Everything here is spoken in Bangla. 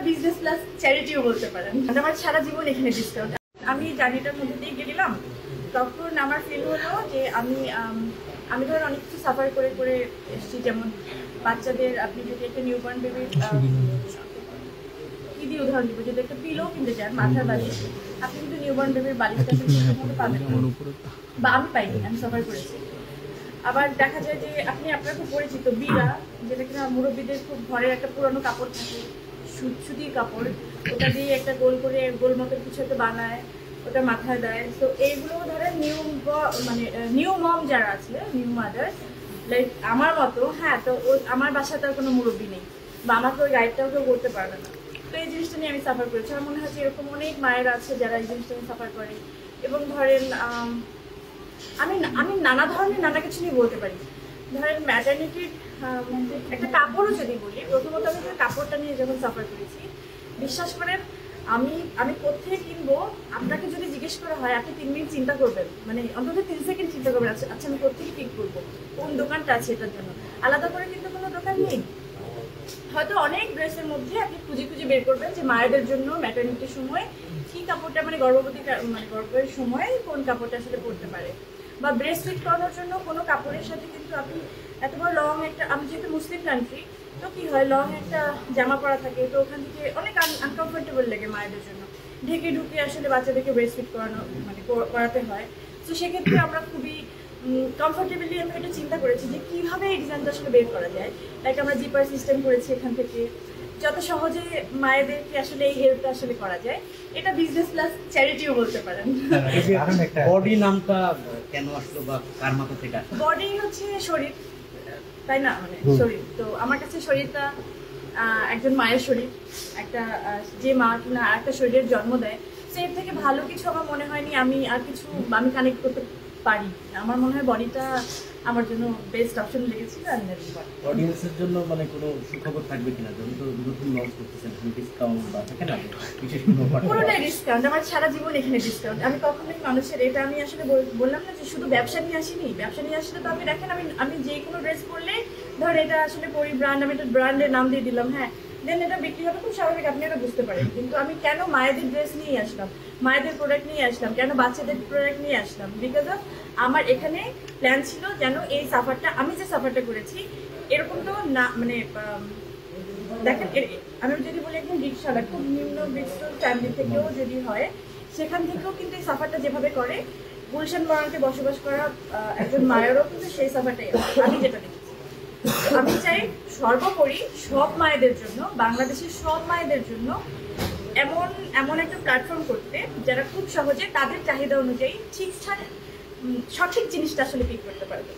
বিজনেস প্লাস চ্যারিটিও বলতে পারেন। আমার সারা জীবন এখানে ডিসকাউন্ট। আমি জার্নিটার মধ্যে দিয়ে গেলাম, তখন আমার ফিল হলো যে আমি ধরেন অনেক কিছু সাফার করে করে এসেছি। যেমন বাচ্চাদের আপনি যদি একটা নিউবর্ন বেবির কি দিয়ে উদাহরণ দিব, যদি একটা পিলো কিনতে চান মাথার বালিশ, আপনি কিন্তু নিউবর্ন বেবির বালিশটা পাবেন বা আমি পাইনি, আমি সাফার করেছি। আবার দেখা যায় যে আপনি আপনার খুব পরিচিত বিড়া, যেটা কিনা মুরব্বীদের খুব ঘরের একটা পুরনো কাপড় থাকে, সুতির কাপড়, ওটা দিয়ে একটা গোল করে গোল মতো কিছু একটা বানায়, ওটা মাথায় দেয়। তো এইগুলো ধরেন নিউ মম যারা আছে, নিউ মাদার লাইক আমার মতো, হ্যাঁ, তো আমার বাসায় তার কোনো মুরব্বী নেই বা আমাকে ওই গাইডটাও কেউ করতে পারবে না। তো এই জিনিসটা নিয়ে আমি সাফার করেছি। আমার মনে হয় যে এরকম অনেক মায়েরা আছে যারা এই জিনিসটা নিয়ে সাফার করে। এবং ধরেন আমি নানা ধরনের নানা কিছু নিয়ে বলতে পারি। ধরেন ম্যাটারনিটির একটা কাপড়ও যদি বলি, প্রথমত আমি কাপড়টা নিয়ে যখন সাফার করেছি, বিশ্বাস করেন আমি কোথায় কিনবো আপনাকে যদি জিজ্ঞেস করা হয়, আপনি 3 মিনিট চিন্তা করবেন, মানে অন্তত 3 সেকেন্ড চিন্তা করবেন, আচ্ছা আমি কোথায় পিক করবো, কোন দোকানটা আছে এটার জন্য। আলাদা করে কিন্তু কোনো দোকান নেই। হয়তো অনেক ড্রেসের মধ্যে আপনি খুঁজে খুঁজে বের করবেন যে মায়েদের জন্য ম্যাটারনিটির সময় কি কাপড়টা, মানে গর্ভের সময় কোন কাপড়টা আসলে পরতে পারে, বা ব্রেস্ট ফিট করানোর জন্য কোনো কাপড়ের সাথে কিন্তু আপনি এত বড় লং একটা, আমি যেহেতু মুসলিম কান্ট্রি, তো কি হয় লং একটা জামা পরা থাকে, তো ওখান থেকে অনেক আনকমফোর্টেবল লাগে মায়েদের জন্য, ঢেকে ঢুকে আসলে বাচ্চাদেরকে ব্রেস্ট ফিট করানো মানে করাতে হয়। তো সেক্ষেত্রে আমরা খুবই কমফোর্টেবলি আমি এটা চিন্তা করেছি যে কীভাবে এই ডিজাইনটা আসলে বের করা যায়। লাইক আমরা জিপার সিস্টেম করেছি এখান থেকে, যত সহজে মায়েদেরকে আসলে এই হেল্পটা আসলে করা যায়। এটা বিজনেস প্লাস চ্যারিটিও বলতে পারেন। বডি নামটা কেন আসলো বা কার মাথা থেকে আসলো? বডি হচ্ছে শরীর, তাই না, মানে শরীর। তো আমার কাছে শরীরটা একজন মায়ের শরীর, একটা যে মা কিনা একটা শরীরের জন্ম দেয়, এর থেকে ভালো কিছু আমার মনে হয়নি আমি আর কিছু আমি কানেক্ট করতে পারি। আমার মনে হয় বডিটা আমার জন্য বেস্ট অপশন লেগেছিল। অডিয়েন্সের জন্য মানে কোনো সুখবর থাকবে কিনা, যখন তো নতুন লঞ্চ করতেছেন, ডিসকাউন্ট বা থাকে না বিশেষ কোনো অফার? পুরোটাই ডিসকাউন্ট, আমার সারা জীবন এখানে ডিসকাউন্ট। আমি কখনোই মানুষের এটা আমি আসলে বললাম না যে শুধু ব্যবসা নিয়ে আসিনি, ব্যবসা নিয়ে আসলে তো আপনি দেখেন আমি যে কোনো ড্রেস পরলে ধর এটা আসলে পরি ব্র্যান্ড, আমি একটা ব্র্যান্ডের নাম দিয়ে দিলাম, হ্যাঁ, দেন এটা বিক্রি হবে খুব স্বাভাবিক, আপনি এটা বুঝতে পারেন। কিন্তু আমি কেন মায়েদের ড্রেস নিয়ে আসলাম, মায়েদের প্রোডাক্ট নিয়ে আসলাম, কেন বাচ্চাদের প্রোডাক্ট নিয়ে আসলাম, বিকজ অফ আমার এখানে প্ল্যান ছিল যেন এই সাফারটা, আমি যে সাফারটা করেছি এরকম তো না, মানে দেখেন আমি যদি বলি একদম রিক্সাওয়ালা খুব নিম্নবিত্ত ফ্যামিলি থেকেও যদি হয়, সেখান থেকেও কিন্তু এই সাফারটা যেভাবে করে, গুলশান বাগানকে বসবাস করা একজন মায়েরও কিন্তু সেই সাফারটাই আমি যেটা দেখেছি। আমি চাই সর্বোপরি সব মায়েদের জন্য, বাংলাদেশের সব মায়েদের জন্য এমন একটা প্ল্যাটফর্ম করতে, যারা খুব সহজে তাদের চাহিদা অনুযায়ী ঠিকঠাক সঠিক জিনিসটা আসলে পিক করতে পারবে।